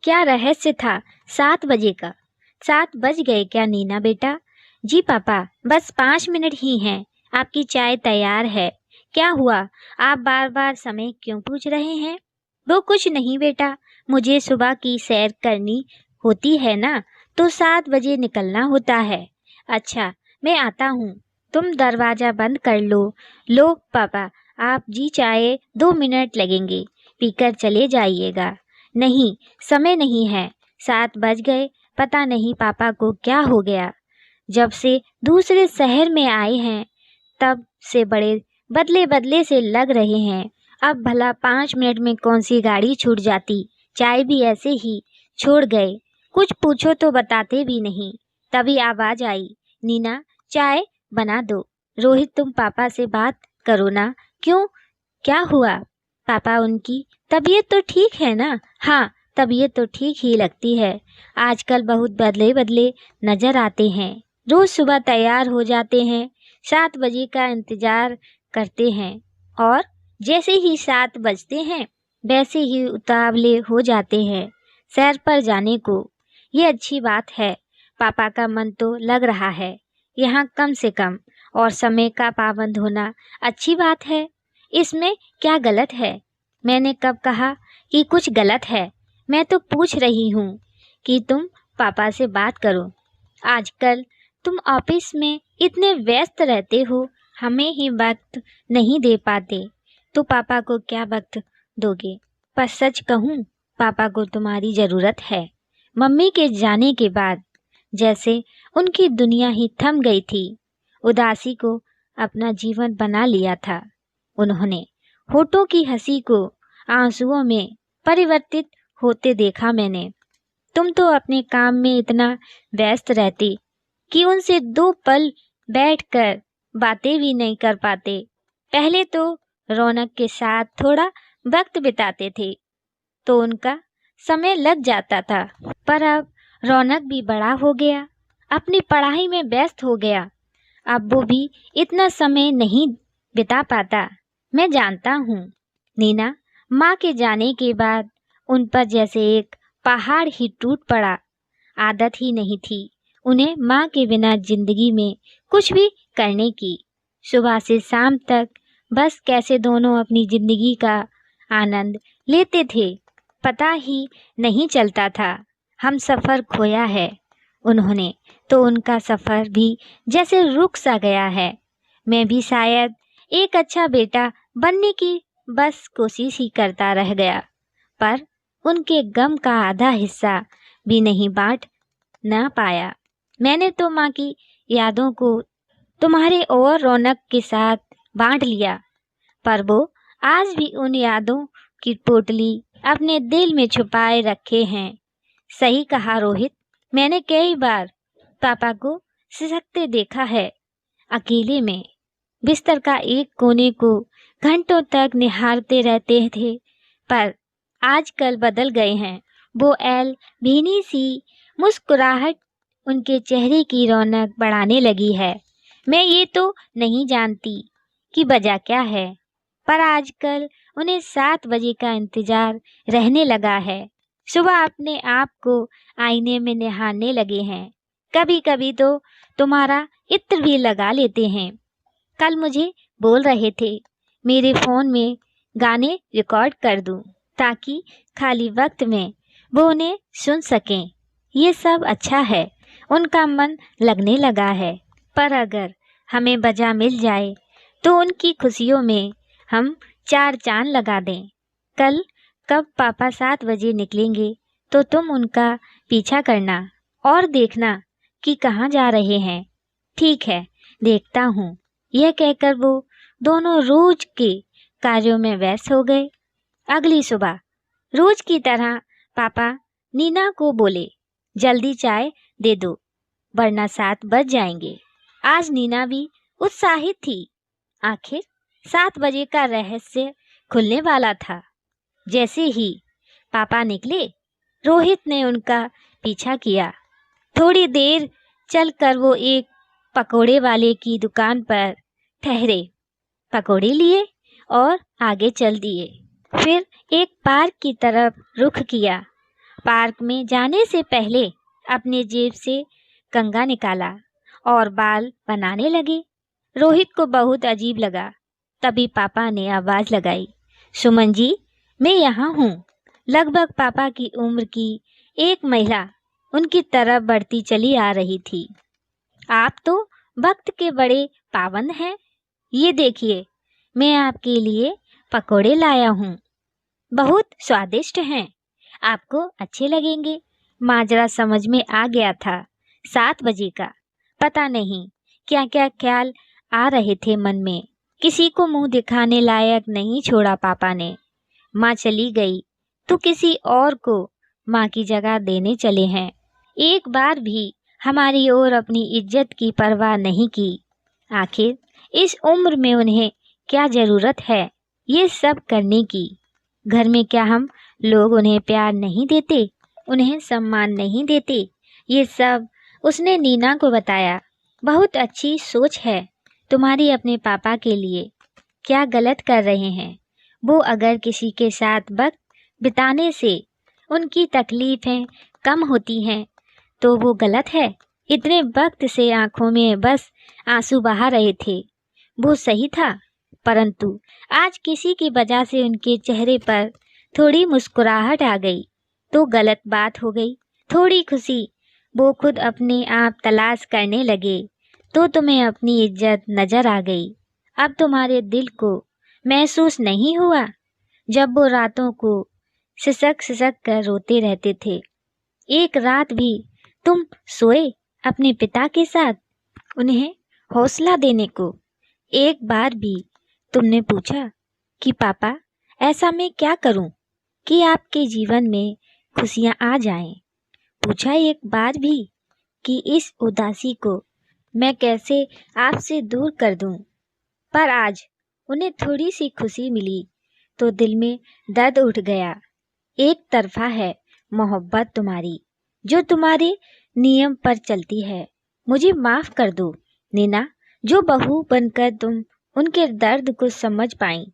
क्या रहस्य था 7 बजे का? 7 बज गए क्या नीना बेटा? जी पापा, बस 5 मिनट ही हैं, आपकी चाय तैयार है। क्या हुआ, आप बार बार समय क्यों पूछ रहे हैं? वो कुछ नहीं बेटा, मुझे सुबह की सैर करनी होती है ना, तो 7 बजे निकलना होता है। अच्छा, मैं आता हूँ, तुम दरवाजा बंद कर लो। लो पापा, आप जी चाहे 2 मिनट लगेंगे, पीकर चले जाइएगा। नहीं, समय नहीं है, 7 बज गए। पता नहीं पापा को क्या हो गया, जब से दूसरे शहर में आए हैं तब से बड़े बदले बदले से लग रहे हैं। अब भला 5 मिनट में कौन सी गाड़ी छूट जाती, चाय भी ऐसे ही छोड़ गए। कुछ पूछो तो बताते भी नहीं। तभी आवाज आई, नीना चाय बना दो। रोहित, तुम पापा से बात करो ना। क्यों, क्या हुआ? पापा, उनकी तबीयत तो ठीक है ना? हाँ, तबीयत तो ठीक ही लगती है, आजकल बहुत बदले बदले नजर आते हैं। रोज सुबह तैयार हो जाते हैं, 7 बजे का इंतजार करते हैं, और जैसे ही 7 बजते हैं वैसे ही उतावले हो जाते हैं सैर पर जाने को। ये अच्छी बात है, पापा का मन तो लग रहा है यहाँ कम से कम, और समय का पाबंद होना अच्छी बात है। इसमें क्या गलत है? मैंने कब कहा कि कुछ गलत है? मैं तो पूछ रही हूँ कि तुम पापा से बात करो। आजकल तुम ऑफिस में इतने व्यस्त रहते हो, हमें ही वक्त नहीं दे पाते, तो पापा को क्या वक्त दोगे? पर सच कहूँ, पापा को तुम्हारी ज़रूरत है। मम्मी के जाने के बाद जैसे उनकी दुनिया ही थम गई थी, उदासी को अपना जीवन बना लिया था उन्होंने। होठों की हंसी को आंसुओं में परिवर्तित होते देखा मैंने। तुम तो अपने काम में इतना व्यस्त रहती कि उनसे 2 पल बैठकर बातें भी नहीं कर पाते। पहले तो रौनक के साथ थोड़ा वक्त बिताते थे तो उनका समय लग जाता था, पर अब रौनक भी बड़ा हो गया, अपनी पढ़ाई में व्यस्त हो गया, अब वो भी इतना समय नहीं बिता पाता। मैं जानता हूँ नीना, माँ के जाने के बाद उन पर जैसे एक पहाड़ ही टूट पड़ा। आदत ही नहीं थी उन्हें माँ के बिना जिंदगी में कुछ भी करने की। सुबह से शाम तक बस कैसे दोनों अपनी जिंदगी का आनंद लेते थे, पता ही नहीं चलता था। हम सफ़र खोया है उन्होंने, तो उनका सफ़र भी जैसे रुक सा गया है। मैं भी शायद एक अच्छा बेटा बनने की बस कोशिश ही करता रह गया, पर उनके गम का आधा हिस्सा भी नहीं बांट ना पाया। मैंने तो माँ की यादों को तुम्हारे और रौनक के साथ बांट लिया, पर वो आज भी उन यादों की पोटली अपने दिल में छुपाए रखे हैं। सही कहा रोहित, मैंने कई बार पापा को सिसकते देखा है, अकेले में बिस्तर का एक कोने को घंटों तक निहारते रहते थे। पर आजकल बदल गए हैं। वो एल भीनी सी मुस्कुराहट उनके चेहरे की रौनक बढ़ाने लगी है। मैं ये तो नहीं जानती कि वजह क्या है, पर आजकल उन्हें 7 बजे का इंतजार रहने लगा है। सुबह अपने आप को आईने में निहारने लगे हैं। कभी कभी तो तुम्हारा इत्र भी लगा लेते हैं। कल मुझे बोल रहे थे मेरे फ़ोन में गाने रिकॉर्ड कर दूं, ताकि खाली वक्त में वो उन्हें सुन सकें। ये सब अच्छा है, उनका मन लगने लगा है, पर अगर हमें वजह मिल जाए तो उनकी खुशियों में हम 4 चांद लगा दें। कल कब पापा 7 बजे निकलेंगे तो तुम उनका पीछा करना और देखना कि कहाँ जा रहे हैं। ठीक है, देखता हूँ। यह कहकर वो दोनों रोज के कार्यों में व्यस्त हो गए। अगली सुबह रोज की तरह पापा नीना को बोले, जल्दी चाय दे दो वरना 7 बज जाएंगे। आज नीना भी उत्साहित थी। आखिर 7 बजे का रहस्य खुलने वाला था। जैसे ही पापा निकले, रोहित ने उनका पीछा किया। थोड़ी देर चलकर वो एक पकोड़े वाले की दुकान पर ठहरे, पकोड़े लिए और आगे चल दिए। फिर एक पार्क की तरफ रुख किया। पार्क में जाने से पहले अपने जेब से कंघा निकाला और बाल बनाने लगे। रोहित को बहुत अजीब लगा। तभी पापा ने आवाज लगाई, सुमन जी, मैं यहाँ हूँ। लगभग पापा की उम्र की एक महिला उनकी तरफ बढ़ती चली आ रही थी। आप तो वक्त के बड़े पाबंद हैं। ये देखिए, मैं आपके लिए पकोड़े लाया हूँ। बहुत स्वादिष्ट हैं, आपको अच्छे लगेंगे। माजरा समझ में आ गया था। 7 बजे का। पता नहीं क्या क्या ख्याल आ रहे थे मन में। किसी को मुंह दिखाने लायक नहीं छोड़ा पापा ने। माँ चली गई तो किसी और को माँ की जगह देने चले हैं। एक बार भी हमारी ओर अपनी इज्जत की परवाह नहीं की। आखिर इस उम्र में उन्हें क्या जरूरत है ये सब करने की? घर में क्या हम लोग उन्हें प्यार नहीं देते, उन्हें सम्मान नहीं देते? ये सब उसने नीना को बताया। बहुत अच्छी सोच है तुम्हारी अपने पापा के लिए। क्या गलत कर रहे हैं वो? अगर किसी के साथ वक्त बिताने से उनकी तकलीफें कम होती हैं तो वो गलत है? इतने वक्त से आंखों में बस आंसू बहा रहे थे, वो सही था। परंतु आज किसी की वजह से उनके चेहरे पर थोड़ी मुस्कुराहट आ गई तो गलत बात हो गई। थोड़ी खुशी वो खुद अपने आप तलाश करने लगे तो तुम्हें अपनी इज्जत नजर आ गई। अब तुम्हारे दिल को महसूस नहीं हुआ जब वो रातों को सिसक सिसक कर रोते रहते थे? एक रात भी तुम सोए अपने पिता के साथ उन्हें हौसला देने को? एक बार भी तुमने पूछा कि पापा ऐसा मैं क्या करूं कि आपके जीवन में खुशियां आ जाएं? पूछा एक बार भी कि इस उदासी को मैं कैसे आपसे दूर कर दूं? पर आज उन्हें थोड़ी सी खुशी मिली तो दिल में दर्द उठ गया। एक तरफा है मोहब्बत तुम्हारी जो तुम्हारे नियम पर चलती है। मुझे माफ कर दो नीना, जो बहू बनकर तुम उनके दर्द को समझ पाई,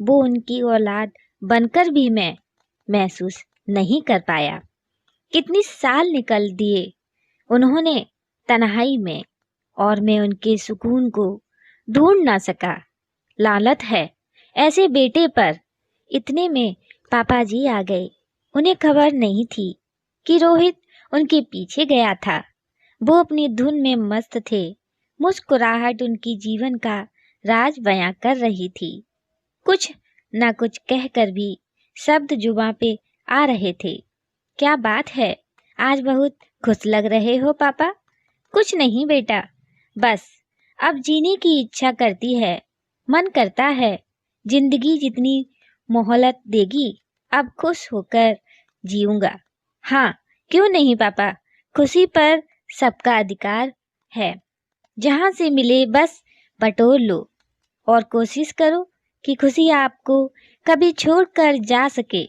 वो उनकी औलाद बनकर भी मैं महसूस नहीं कर पाया। कितनी साल निकल दिए उन्होंने तन्हाई में और मैं उनके सुकून को ढूंढ ना सका। लानत है ऐसे बेटे पर। इतने में पापा जी आ गए। उन्हें खबर नहीं थी कि रोहित उनके पीछे गया था। वो अपनी धुन में मस्त थे। मुस्कुराहट उनकी जीवन का राज बयां कर रही थी। कुछ ना कुछ कहकर भी शब्द जुबां पे आ रहे थे। क्या बात है, आज बहुत खुश लग रहे हो पापा? कुछ नहीं बेटा, बस अब जीने की इच्छा करती है। मन करता है जिंदगी जितनी मोहलत देगी अब खुश होकर जीऊंगा। हाँ, क्यों नहीं पापा, खुशी पर सबका अधिकार है। जहाँ से मिले बस बटोर लो और कोशिश करो कि खुशी आपको कभी छोड़कर जा सके।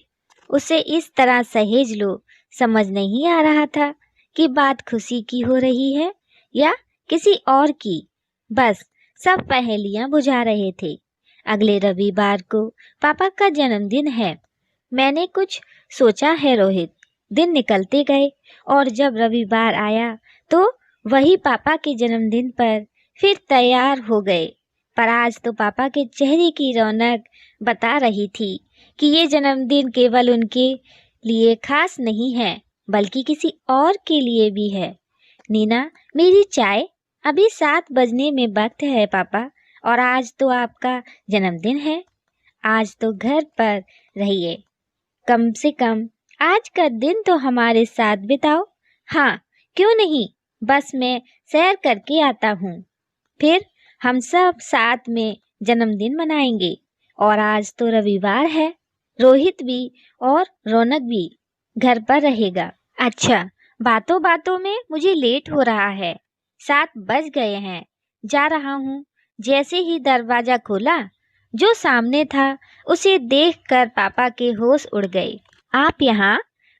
उसे इस तरह सहेज लो। समझ नहीं आ रहा था कि बात खुशी की हो रही है या किसी और की। बस सब पहेलियां बुझा रहे थे। अगले रविवार को पापा का जन्मदिन है। मैंने कुछ सोचा है रोहित। दिन निकलते गए और जब रविवार आया तो वही पापा के जन्मदिन पर फिर तैयार हो गए। पर आज तो पापा के चेहरे की रौनक बता रही थी कि ये जन्मदिन केवल उनके लिए खास नहीं है बल्कि किसी और के लिए भी है। नीना, मेरी चाय। अभी 7 बजने में वक्त है पापा, और आज तो आपका जन्मदिन है। आज तो घर पर रहिए, कम से कम आज का दिन तो हमारे साथ बिताओ। हाँ, क्यों नहीं, बस मैं सैर करके आता हूँ, फिर हम सब साथ में जन्मदिन मनाएंगे। और आज तो रविवार है, रोहित भी और रौनक भी घर पर रहेगा। अच्छा, बातों बातों में मुझे लेट हो रहा है। 7 बज गए हैं, जा रहा हूँ। जैसे ही दरवाजा खोला, जो सामने था उसे देखकर पापा के होश उड़ गए। आप यहाँ?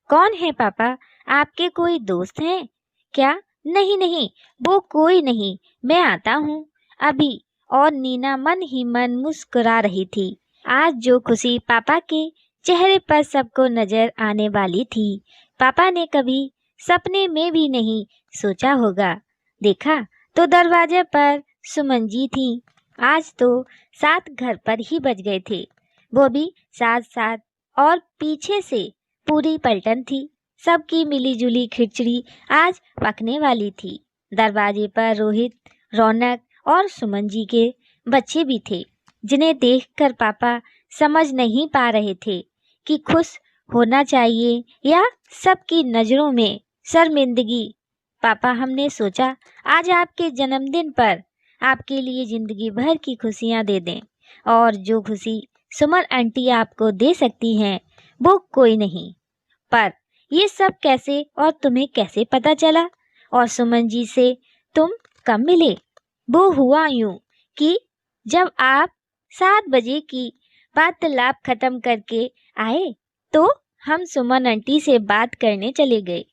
कौन है पापा? आपके कोई दोस्त हैं क्या? नहीं नहीं, वो कोई नहीं, मैं आता हूँ अभी। और नीना मन ही मन मुस्कुरा रही थी। आज जो खुशी पापा के चेहरे पर सबको नजर आने वाली थी। पापा ने कभी सपने में भी नहीं सोचा होगा। देखा तो दरवाजे पर सुमन जी थी। आज तो 7 घर पर ही बज गए थे, वो भी साथ साथ, और पीछे से पूरी पलटन थी। सबकी मिलीजुली खिचड़ी आज पकने वाली थी। दरवाजे पर रोहित, रौनक और सुमन जी के बच्चे भी थे, जिन्हें देखकर पापा समझ नहीं पा रहे थे कि खुश होना चाहिए या सबकी नज़रों में शर्मिंदगी। पापा, हमने सोचा आज आपके जन्मदिन पर आपके लिए ज़िंदगी भर की खुशियाँ दे दें, और जो खुशी सुमन आंटी आपको दे सकती हैं वो कोई नहीं। पर ये सब कैसे और तुम्हें कैसे पता चला? और सुमन जी से तुम कब मिले? वो हुआ यूं कि जब आप 7 बजे की वार्तालाप खत्म करके आए तो हम सुमन आंटी से बात करने चले गए।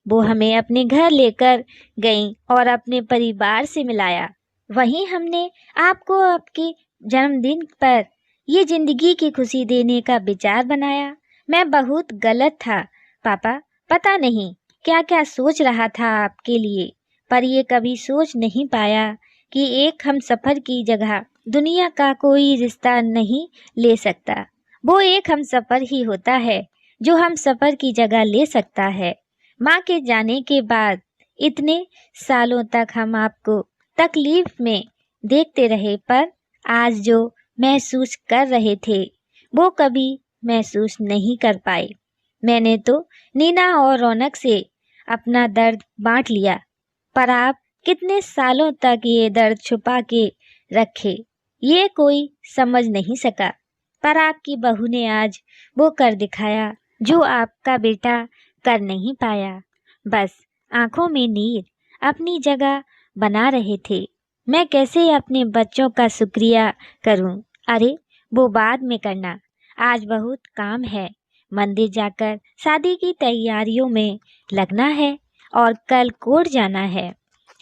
वो हमें अपने घर लेकर गईं और अपने परिवार से मिलाया। वहीं हमने आपको आपके जन्मदिन पर ये जिंदगी की खुशी देने का विचार बनाया। मैं बहुत गलत था पापा, पता नहीं क्या क्या सोच रहा था आपके लिए, पर ये कभी सोच नहीं पाया कि एक हम सफ़र की जगह दुनिया का कोई रिश्ता नहीं ले सकता। वो एक हम सफ़र ही होता है जो हम सफ़र की जगह ले सकता है। माँ के जाने के बाद इतने सालों तक हम आपको तकलीफ में देखते रहे, पर आज जो महसूस कर रहे थे वो कभी महसूस नहीं कर पाए। मैंने तो नीना और रौनक से अपना दर्द बांट लिया, पर आप कितने सालों तक ये दर्द छुपा के रखे ये कोई समझ नहीं सका। पर आपकी बहू ने आज वो कर दिखाया जो आपका बेटा कर नहीं पाया। बस आंखों में नीर अपनी जगह बना रहे थे। मैं कैसे अपने बच्चों का शुक्रिया करूं? अरे वो बाद में करना, आज बहुत काम है। मंदिर जाकर शादी की तैयारियों में लगना है और कल कोर्ट जाना है।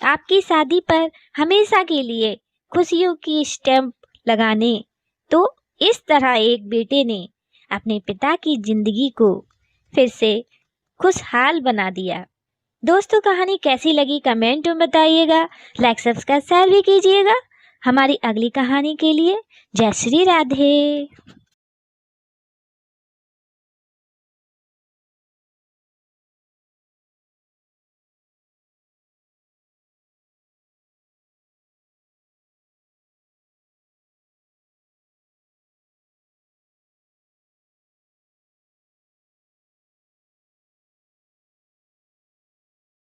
आपकी शादी पर हमेशा के लिए खुशियों की स्टैंप लगाने। तो इस तरह एक बेटे ने अपने पिता की जिंदगी को फिर से खुशहाल बना दिया। दोस्तों, कहानी कैसी लगी कमेंट में बताइएगा। लाइक सब्सक्राइब शेयर भी कीजिएगा। हमारी अगली कहानी के लिए जय श्री राधे।